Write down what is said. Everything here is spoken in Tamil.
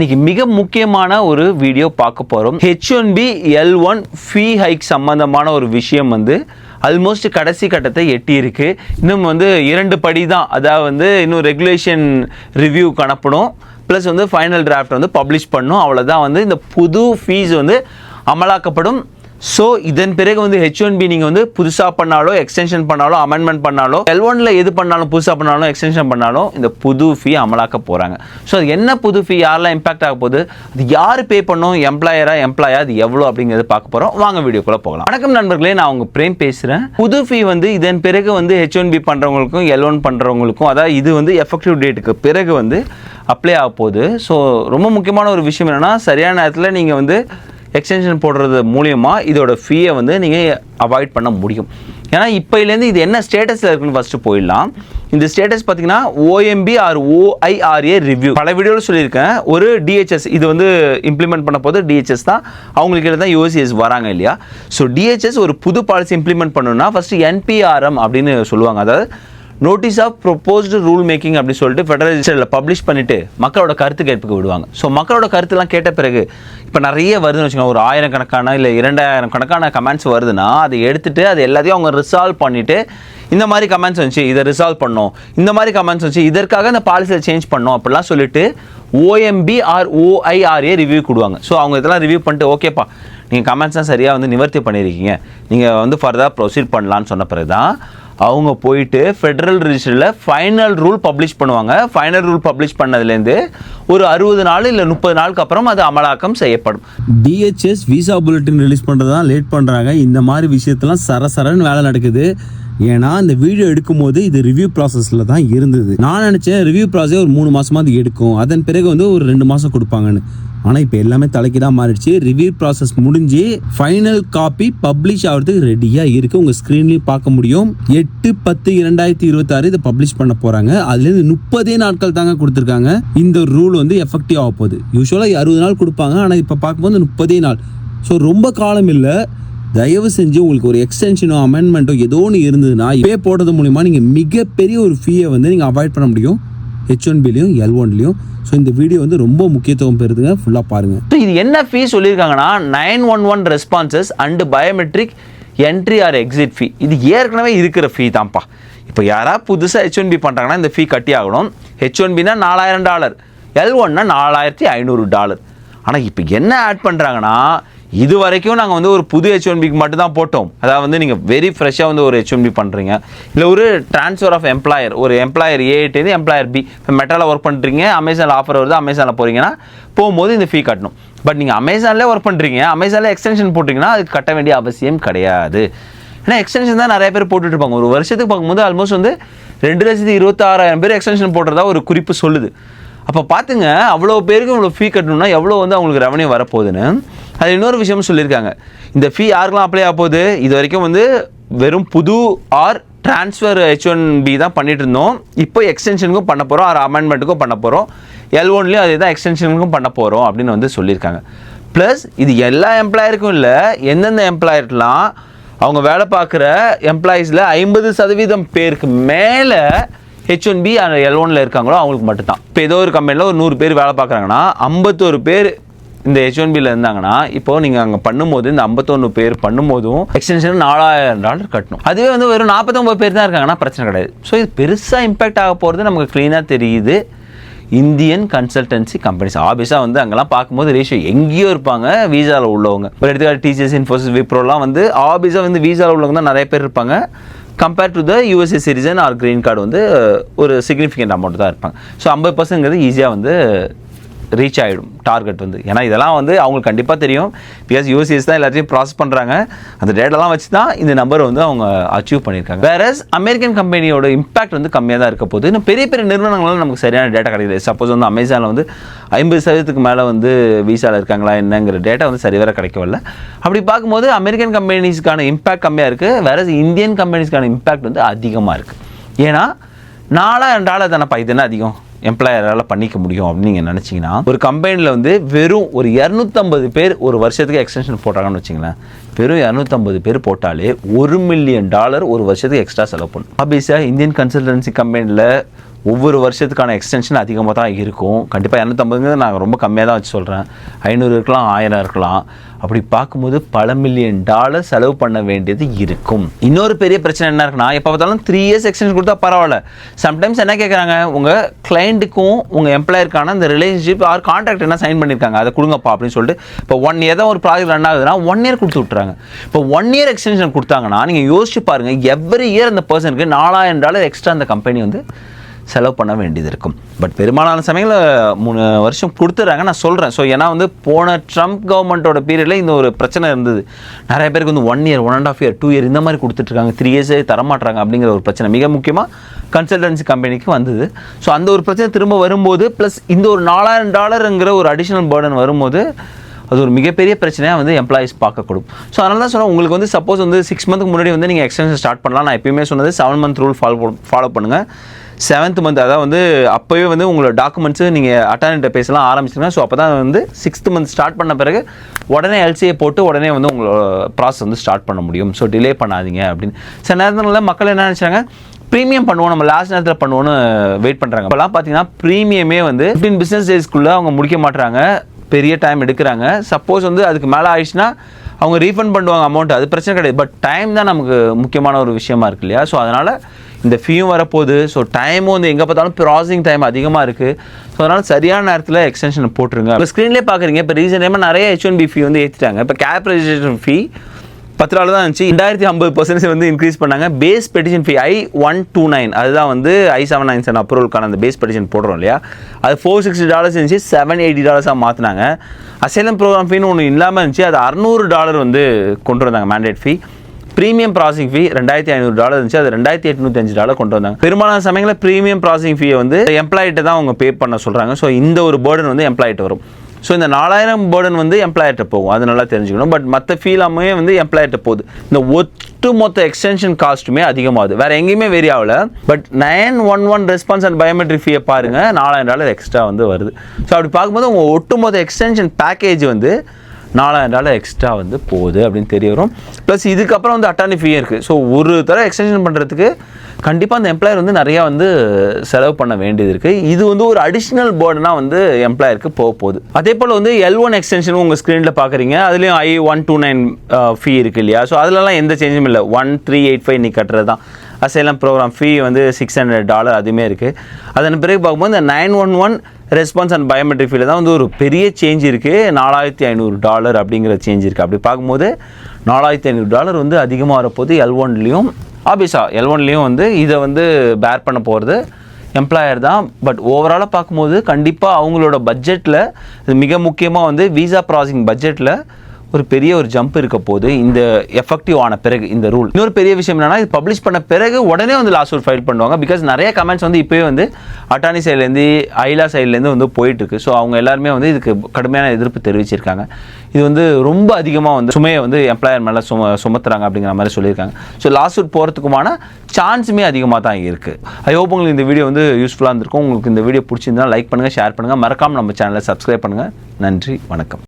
இன்னைக்கு மிக முக்கியமான ஒரு வீடியோ பார்க்க போகிறோம். H1B L1 ஃபீ ஹைக் சம்பந்தமான ஒரு விஷயம் ஆல்மோஸ்ட் கடைசி கட்டத்தை எட்டி இருக்கு. இன்னும் 2 படி தான். அதாவது இன்னும் ரெகுலேஷன் ரிவ்யூக்கு அனுப்பணும், ப்ளஸ் ஃபைனல் டிராஃப்ட் பப்ளிஷ் பண்ணணும். அவ்வளோதான் இந்த புது ஃபீஸ் அமலாக்கப்படும். ஸோ இதன் பிறகு H1B நீங்கள் புதுசாக பண்ணாலோ எக்ஸ்டென்ஷன் பண்ணாலோ அமெண்ட்மெண்ட் பண்ணாலோ L1ல எது பண்ணாலும் புதுசாக பண்ணாலும் எக்ஸ்டென்ஷன் பண்ணாலும் இந்த புது ஃபீ அமலாக்க போகிறாங்க. ஸோ அது என்ன புது ஃபீ, யாரெல்லாம் இம்பாக்ட் ஆக போகுது, அது யார் பே பண்ணணும், எம்ப்ளாயா, அது எவ்வளோ அப்படிங்கிறது பார்க்க போகிறோம். வாங்க வீடியோக்குள்ளே போகலாம். வணக்கம் நண்பர்களே, நான் உங்கள் பிரேம் பேசுகிறேன். புது ஃபீ இதன் பிறகு H1B பண்ணுறவங்களுக்கும் L1 பண்ணுறவங்களுக்கும், அதாவது இது எஃபெக்டிவ் டேட்டுக்கு பிறகு அப்ளை ஆக போகுது. ஸோ ரொம்ப முக்கியமான ஒரு விஷயம் என்னென்னா, சரியான நேரத்தில் நீங்கள் எக்ஸ்டென்ஷன் போடுறது மூலியமாக இதோட ஃபீயை நீங்கள் அவாய்ட் பண்ண முடியும். ஏன்னா இப்போலேருந்து இது என்ன ஸ்டேட்டஸில் இருக்குன்னு ஃபஸ்ட்டு போயிடலாம். இந்த ஸ்டேட்டஸ் பார்த்தீங்கன்னா OMB ஆர் OIRA ரிவ்யூ. பல வீடியோவில் சொல்லியிருக்கேன். ஒரு DHS இது இம்ப்ளிமெண்ட் பண்ண போது DHS தான், அவங்களுக்கு தான் USCIS வராங்க இல்லையா. ஸோ DHS ஒரு புது பாலிசி இம்ப்ளிமெண்ட் பண்ணணும்னா ஃபஸ்ட்டு NPRM அப்படின்னு சொல்லுவாங்க. அதாவது notice of proposed rule making அப்படின்னு சொல்லிட்டு ஃபெடரல் ரெஜிஸ்டரில் பப்ளிஷ் பண்ணிவிட்டு மக்களோட கருத்து கேட்புக்கு விடுவாங்க. ஸோ மக்களோட கருத்துலாம் கேட்ட பிறகு இப்போ நிறைய வருதுன்னு வச்சுக்கோங்க, ஒரு 1000 கணக்கான இல்லை 2000 கணக்கான கமெண்ட்ஸ் வருதுன்னா அதை எடுத்துகிட்டு அது எல்லாத்தையும் அவங்க ரிசால்வ் பண்ணிவிட்டு, இந்த மாதிரி கமெண்ட்ஸ் வந்துச்சு இதை ரிசால்வ் பண்ணோம், இந்த மாதிரி கமெண்ட்ஸ் வந்துச்சு இதற்காக இந்த பாலிசியை சேஞ்ச் பண்ணோம் அப்படிலாம் சொல்லிட்டு OMB ஆர் OIRA ரிவ்யூ கொடுவாங்க. ஸோ அவங்க இதெல்லாம் ரிவ்யூ பண்ணிட்டு ஓகேப்பா நீங்கள் கமெண்ட்ஸ்லாம் சரியாக நிவர்த்தி பண்ணியிருக்கீங்க, நீங்கள் ஃபர்தராக ப்ரொசீட் பண்ணலான்னு சொன்ன பிறகு தான் அவங்க போயிட்டு ஃபெடரல் ரெஜிஸ்டரில் ஃபைனல் ரூல் பப்ளிஷ் பண்ணுவாங்க. ஃபைனல் ரூல் பப்ளிஷ் பண்ணதுலேருந்து ஒரு 60 நாள் இல்லை 30 நாளுக்கு அப்புறம் அது அமலாக்கம் செய்யப்படும். DHS விசா புல்லட்டின் ரிலீஸ் பண்ணுறது தான் லேட் பண்ணுறாங்க. இந்த மாதிரி விஷயத்தெல்லாம் சரசரன்னு வேலை நடக்குது. ஏன்னா இந்த வீடியோ எடுக்கும் போது இது ரிவ்யூ ப்ராசஸில் தான் இருந்தது. நான் நினச்சேன் ரிவ்யூ ப்ராசஸ் ஒரு 3 மாதமாக அது எடுக்கும், அதன் பிறகு ஒரு 2 மாதம் கொடுப்பாங்கன்னு. ஆனால் இப்போ எல்லாமே தலைக்கு தான் மாறிடுச்சு. ரிவ்யூ ப்ராசஸ் முடிஞ்சு ஃபைனல் காப்பி பப்ளிஷ் ஆகிறதுக்கு ரெடியாக இருக்குது. உங்கள் ஸ்க்ரீன்லேயும் பார்க்க முடியும். 8/10/2026 இதை பப்ளிஷ் பண்ண போகிறாங்க. அதுலேருந்து 30 நாட்கள் தாங்க கொடுத்துருக்காங்க. இந்த ரூல் எஃபெக்டிவ் ஆக போகுது. யூஸ்வலாக 60 நாள் கொடுப்பாங்க, ஆனால் இப்போ பார்க்கும்போது 30 நாள். ஸோ ரொம்ப காலம் இல்லை. தயவு செஞ்சு உங்களுக்கு ஒரு எக்ஸ்டென்ஷனோ அமெண்ட்மெண்ட்டோ ஏதோ ஒன்று இருந்ததுன்னா இப்போ போடுறது மூலிமா நீங்கள் மிகப்பெரிய ஒரு ஃபீயை நீங்கள் அவாய்ட் பண்ண முடியும் H1Bலையும் L1லையும். ஸோ இந்த வீடியோ ரொம்ப முக்கியத்துவம் பெறுதுங்க, ஃபுல்லாக பாருங்கள். ஸோ இது என்ன ஃபீ சொல்லியிருக்காங்கன்னா 911 responses and biometric entry or exit fee. இது ஏற்கனவே இருக்கிற ஃபீ தான்ப்பா. இப்போ யாராவது புதுசாக H1B பண்ணுறாங்கன்னா இந்த ஃபீ கட்டி ஆகணும். H1Bனா $4000, L1னா $4500. ஆனால் இப்போ என்ன ஆட் பண்ணுறாங்கன்னா, இது வரைக்கும் நாங்கள் ஒரு புது H1Bக்கு மட்டும் தான் போட்டோம். அதாவது நீங்கள் வெரி ஃப்ரெஷ்ஷாக ஒரு H1B பண்ணுறீங்க, இல்லை ஒரு ட்ரான்ஸ்ஃபர் ஆஃப் எம்ப்ளாயர், ஒரு எம்ப்ளாயர் A எம்ப்ளாயர் B. இப்போ மெட்டாவில் ஒர்க் பண்ணுறீங்க, அமேசானில் ஆஃபர் வருது, அமேசானில் போகிறீங்கன்னா போகும்போது இந்த ஃபீ கட்டணும். பட் நீங்கள் அமேசானில் ஒர்க் பண்ணுறீங்க, அமேசானில் எக்ஸ்டென்ஷன் போட்டிங்கன்னா அதுக்கு கட்ட வேண்டிய அவசியம் கிடையாது. ஏன்னா எக்ஸ்டென்ஷன் தான் நிறைய பேர் போட்டுட்டு இருப்பாங்க. ஒரு வருஷத்துக்கு பார்க்கும்போது ஆல்மோஸ்ட் 2,26,000 பேர் எக்ஸ்டென்ஷன் போடுறதா ஒரு குறிப்பு சொல்லுது. அப்போ பார்த்துங்க, அவ்வளோ பேருக்கு இவ்வளோ ஃபீ கட்டணும்னா எவ்வளோ அவங்களுக்கு ரெவன்யூ வரப்போகுதுன்னு. அது இன்னொரு விஷயம் சொல்லியிருக்காங்க. இந்த ஃபீ யாருக்கெல்லாம் அப்ளை ஆக போகுது, இது வரைக்கும் வெறும் புது ஆர் ட்ரான்ஸ்ஃபர் H1B தான் பண்ணிட்டு இருந்தோம். இப்போ எக்ஸ்டென்ஷனுக்கும் பண்ண போகிறோம், ஆர் அமெண்ட்மெண்ட்டுக்கும் பண்ண போகிறோம், L1லையும் அதே தான் எக்ஸ்டென்ஷனுக்கும் பண்ண போகிறோம் அப்படின்னு சொல்லியிருக்காங்க. ப்ளஸ் இது எல்லா எம்ப்ளாயருக்கும் இல்லை, எந்தெந்த எம்ப்ளாயர்லாம் அவங்க வேலை பார்க்குற எம்ப்ளாயீஸில் 50% பேருக்கு மேலே H1B L1ல இருக்காங்களோ அவங்களுக்கு மட்டும்தான். இப்போ ஏதோ ஒரு கம்பெனியில் ஒரு 100 பேர் வேலை பார்க்குறாங்கன்னா 51 பேர் இந்த H1Bல இருந்தாங்கன்னா, இப்போ நீங்கள் அங்கே பண்ணும்போது இந்த 51 பேர் பண்ணும்போதும் எக்ஸ்டென்ஷன் $4000 கட்டணும். அதுவே வெறும் 49 பேர் தான் இருக்காங்கன்னா பிரச்சனை கிடையாது. ஸோ இது பெருசாக இம்பாக்ட் ஆக போகிறது நமக்கு க்ளீனாக தெரியுது. இந்தியன் கன்சல்டன்சி கம்பெனிஸ் ஆபியஸாக அங்கெல்லாம் பார்க்கும்போது ரேஷியோ எங்கேயோ இருப்பாங்க வீசாவில் உள்ளவங்க. ஒரு எடுத்துக்காட்டு TCS, Infosys, Wiproலாம் ஆபியஸாக வீசாவில் உள்ளவங்க தான் நிறைய பேர் இருப்பாங்க. Compared to the USA citizen or green card ஒரு சிக்னிஃபிகண்ட் அமௌண்ட் தான் இருப்பாங்க. ஸோ 50%ங்கிறது ஈஸியாக ரீச் ஆகிடும் டார்கெட் ஏன்னா இதெல்லாம் அவங்களுக்கு கண்டிப்பாக தெரியும். பிகாஸ் USCIS தான் எல்லாத்தையும் ப்ராசஸ் பண்ணுறாங்க. அந்த டேட்டாலாம் வச்சு தான் இந்த நம்பரை அவங்க அச்சீவ் பண்ணியிருக்காங்க. வேறஸ் அமெரிக்கன் கம்பெனியோட இம்பாக்ட் கம்மியாக தான் இருக்க போகுது. இன்னும் பெரிய பெரிய நிறுவனங்களால் நமக்கு சரியான டேட்டா கிடைக்குது. சப்போஸ் அமேசானில் 50%க்கு மேலே வீசாவில் இருக்காங்களா என்னங்கிற டேட்டா சரிவர கிடைக்கவில்லை. அப்படி பார்க்கும்போது அமெரிக்கன் கம்பெனிஸ்க்கான இம்பாக்ட் கம்மியாக இருக்குது. வேறஸ் இந்தியன் கம்பெனிஸ்க்கான இம்பாக்ட் அதிகமாக இருக்குது. ஏன்னா $4000 தானேப்பா, இது என்ன அதிகம் எம்ப்ளாயரால் பண்ணிக்க முடியும் அப்படின்னு நீங்கள் நினச்சிங்கன்னா, ஒரு கம்பெனியில் வெறும் ஒரு 250 பேர் ஒரு வருஷத்துக்கு எக்ஸ்டென்ஷன் போட்டாங்கன்னு வச்சிங்களேன். வெறும் 250 பேர் போட்டாலே $1 மில்லியன் ஒரு வருஷத்துக்கு எக்ஸ்ட்ரா செலவு பண்ணும். ஆபியஸாக இந்தியன் கன்சல்டன்சி கம்பெனியில் ஒவ்வொரு வருஷத்துக்கான எக்ஸ்டென்ஷன் அதிகமாக தான் இருக்கும். கண்டிப்பாக 250 நான் ரொம்ப கம்மியாக தான் வச்சு சொல்கிறேன். 500 இருக்கலாம், 1000 இருக்கலாம். அப்படி பார்க்கும்போது பல மில்லியன் டாலர் செலவு பண்ண வேண்டியது இருக்கும். இன்னொரு பெரிய பிரச்சனை என்ன இருக்குன்னா, எப்போ பார்த்தாலும் 3 இயர்ஸ் எக்ஸ்டென்ஷன் கொடுத்தா பரவாயில்ல. சம்டைம்ஸ் என்ன கேட்குறாங்க, உங்கள் கிளைண்ட்டுக்கும் உங்கள் எம்ப்ளாயருக்கான இந்த ரிலேஷன்ஷிப் ஆர் கான்ட்ராக்ட் என்ன சைன் பண்ணியிருக்காங்க அதை கொடுங்கப்பா அப்படின்னு சொல்லிட்டு, இப்போ 1 இயர் தான் ஒரு ப்ராஜெக்ட் ரன் ஆகுதுன்னா 1 இயர் கொடுத்து விட்றாங்க. இப்போ 1 இயர் எக்ஸ்டென்ஷன் கொடுத்தாங்கன்னா நீங்கள் யோசிச்சு பாருங்கள், எவ்ரி இயர் அந்த பர்சனுக்கு $4000 எக்ஸ்ட்ரா அந்த கம்பெனி வந்து செலவு பண்ண வேண்டியது இருக்கும். பட் பெரும்பாலான சமயங்களில் 3 வருஷம் கொடுத்துட்றாங்க நான் சொல்கிறேன். ஸோ ஏன்னா வந்து போன ட்ரம்ப் கவர்மெண்ட்டோட பீரியடில் இந்த ஒரு பிரச்சனை இருந்தது. நிறைய பேருக்கு வந்து 1 இயர், 1.5 இயர், 2 இயர் இந்த மாதிரி கொடுத்துட்ருக்காங்க, 3 இயர்ஸே தரமாட்டுறாங்க அப்படிங்கிற ஒரு பிரச்சனை மிக முக்கியமாக கன்சல்டன்சி கம்பெனிக்கு வந்தது. ஸோ அந்த ஒரு பிரச்சனை திரும்ப வரும்போது ப்ளஸ் இந்த ஒரு $4000 ஒரு அடிஷ்னல் பர்டன் வரும்போது அது ஒரு மிகப்பெரிய பிரச்சனையாக வந்து எம்ப்ளாயிஸ் பார்க்கக்கூடும். ஸோ அதனால தான் சொன்னால் உங்களுக்கு வந்து சப்போஸ் வந்து 6 மந்த்துக்கு முன்னாடி வந்து நீங்கள் எக்ஸ்டென்ஷன் ஸ்டார்ட் பண்ணலாம். நான் எப்பயுமே சொன்னது 7 மந்த் ரூல் ஃபாலோ பண்ணுங்கள். 7th மந்த் அதாவது வந்து அப்போவே வந்து உங்களோட டாக்குமெண்ட்ஸு நீங்கள் அட்டார்னிட்ட பேசலாம் ஆரம்பிச்சிங்கன்னா, ஸோ அப்போ தான் வந்து 6th மந்த் ஸ்டார்ட் பண்ண பிறகு உடனே எல்சியை போட்டு உடனே வந்து உங்களோட ப்ராசஸ் வந்து ஸ்டார்ட் பண்ண முடியும். ஸோ டிலே பண்ணாதீங்க அப்படின்னு. சில நேரத்தில் மக்கள் என்ன நினச்சாங்க, ப்ரீமியம் பண்ணுவோம், நம்ம லாஸ்ட் நேரத்தில் பண்ணுவோன்னு வெயிட் பண்ணுறாங்க. இப்போலாம் பார்த்தீங்கன்னா ப்ரீமியமே வந்து 15 பிஸ்னஸ் டேஸ்க்குள்ளே அவங்க முடிக்க மாட்டுறாங்க, பெரிய டைம் எடுக்கிறாங்க. சப்போஸ் வந்து அதுக்கு மேலே ஆயிடுச்சுன்னா அவங்க ரீஃபண்ட் பண்ணுவாங்க அமௌண்ட், அது பிரச்சனை கிடையாது. பட் டைம் தான் நமக்கு முக்கியமான ஒரு விஷயமா இருக்கு இல்லையா? ஸோ அதனால் இந்த ஃபீயும் வரப்போகுது. ஸோ டைமும் வந்து எங்கே பார்த்தாலும் ப்ராசஸிங் டைம் அதிகமாக இருக்குது. ஸோ அதனால் சரியான நேரத்தில் எக்ஸ்டென்ஷன் போட்டுருங்க. இப்போ ஸ்க்ரீன்லேயே பார்க்குறீங்க, இப்போ ரீசெண்ட் டைமாக நிறைய H1B ஃபீ வந்து ஏற்றிட்டாங்க. இப்போ கேப் ரெஜிஸ்ட்ரேஷன் ஃபீ 10 நாள் தான் இருந்துச்சு, 2050% வந்து இன்க்ரீஸ் பண்ணாங்க. பேஸ் பெட்டிஷன் ஃபீ I-129 அதுதான் வந்து I-797 அப்ரூவலுக்கான அந்த பேஸ் பெட்டிஷன் போடுறோம் இல்லையா, அது $460 இருந்துச்சு, $780 மாற்றினாங்க. அசைலம் ப்ரோக்ராம் ஃபீன்னு ஒன்று இல்லாமல் இருந்துச்சு, அது $600 வந்து கொண்டு வந்தாங்க மேண்டேட் ஃபீ. ப்ரீமியம் ப்ராசஸிங் ஃபீ $2500 இருந்துச்சு, அது $2805 கொண்டு வந்தாங்க. பெரும்பாலான சமயங்களில் ப்ரீமியம் ப்ராசஸிங் ஃபீயை வந்து எம்ப்ளாயிட்ட தான் அவங்க பே பண்ண சொல்கிறாங்க. ஸோ இந்த ஒரு பேர்டன் வந்து எம்ப்ளாயிட்ட வரும். ஸோ இந்த 4000 பேர்டன் வந்து எம்ப்ளாயிட்ட போகும், அது நல்லா தெரிஞ்சுக்கணும். பட் மற்ற ஃபீலாமே வந்து எம்ப்ளாயிட்ட போகுது. இந்த ஒட்டுமொத்த எக்ஸ்டென்ஷன் காஸ்ட்டுமே அதிகமாகுது, வேறு எங்கேயுமே வேரி ஆகல. பட் 911 ரெஸ்பான்ஸ் அண்ட் பயோமெட்ரிக் ஃபீயை பாருங்கள், $4000 எக்ஸ்ட்ரா வந்து வருது. ஸோ அப்படி பார்க்கும்போது உங்கள் ஒட்டுமொத்த எக்ஸ்டென்ஷன் பேக்கேஜ் வந்து $4000 எக்ஸ்ட்ரா வந்து போகுது அப்படின்னு தெரிய வரும். ப்ளஸ் இதுக்கப்புறம் வந்து அட்டார்னி ஃபீ இருக்குது. ஸோ ஒரு தடவை எக்ஸ்டென்ஷன் பண்ணுறதுக்கு கண்டிப்பாக அந்த எம்ப்ளாயர் வந்து நிறையா வந்து செலவு பண்ண வேண்டியது இருக்குது. இது வந்து ஒரு அடிஷ்னல் பேர்டனாக வந்து எம்ப்ளாயருக்கு போகுது. அதே போல் வந்து L1 எக்ஸ்டென்ஷனும் உங்கள் ஸ்க்ரீனில் பார்க்குறீங்க, அதுலேயும் I-129 ஃபீ இருக்குது இல்லையா? ஸோ அதிலலாம் எந்த சேஞ்சும் இல்லை, 1385 நீ கட்டுறது தான். அசைலம் ப்ரோக்ராம் ஃபீ வந்து $600 அதுவுமே இருக்குது. அதன் பிறகு பார்க்கும்போது இந்த 911 ரெஸ்பான்ஸ் அண்ட் பயோமெட்ரிக் ஃபீல்டில் தான் வந்து ஒரு பெரிய சேஞ்ச் இருக்குது, $4500 அப்படிங்கிற சேஞ்ச் இருக்குது. அப்படி பார்க்கும்போது $4500 வந்து அதிகமாக வரப்போகுது L1லேயும். ஆப்வியஸாக L1லேயும் வந்து இதை வந்து பேர் பண்ண போகிறது எம்ப்ளாயர் தான். பட் ஓவராலாக பார்க்கும்போது கண்டிப்பாக அவங்களோட பட்ஜெட்டில் இது மிக முக்கியமாக வந்து விசா ப்ராசஸிங் பட்ஜெட்டில் ஒரு பெரிய ஒரு ஜம்ப் இருக்க போது இந்த எஃபெக்டிவ் ஆன பிறகு இந்த ரூல். இன்னொரு பெரிய விஷயம் என்னன்னா, இது பப்ளிஷ் பண்ண பிறகு உடனே வந்து லாஸ்ட் சூட் ஃபைல் பண்ணுவாங்க. பிகாஸ் நிறைய கமெண்ட்ஸ் வந்து இப்போயே வந்து அட்டார்னி சைட்லேருந்து ஐலா சைட்லேருந்து வந்து போயிட்டுருக்கு. ஸோ அவங்க எல்லாருமே வந்து இதுக்கு கடுமையான எதிர்ப்பு தெரிவிச்சிருக்காங்க. இது வந்து ரொம்ப அதிகமாக வந்து சுமையை வந்து எம்ப்ளாயர் மேலே சுமத்துறாங்க அப்படிங்கிற மாதிரி சொல்லியிருக்காங்க. ஸோ லாஸ்ட் சூட் போகிறதுக்குமான சான்ஸுமே அதிகமாக தான் இருக்குது. ஐ ஹோப் உங்களுக்கு இந்த வீடியோ வந்து யூஸ்ஃபுல்லாக இருந்திருக்கும். உங்களுக்கு இந்த வீடியோ பிடிச்சிருந்தா லைக் பண்ணுங்கள், ஷேர் பண்ணுங்கள், மறக்காமல் நம்ம சேனலை சப்ஸ்கிரைப் பண்ணுங்கள். நன்றி, வணக்கம்.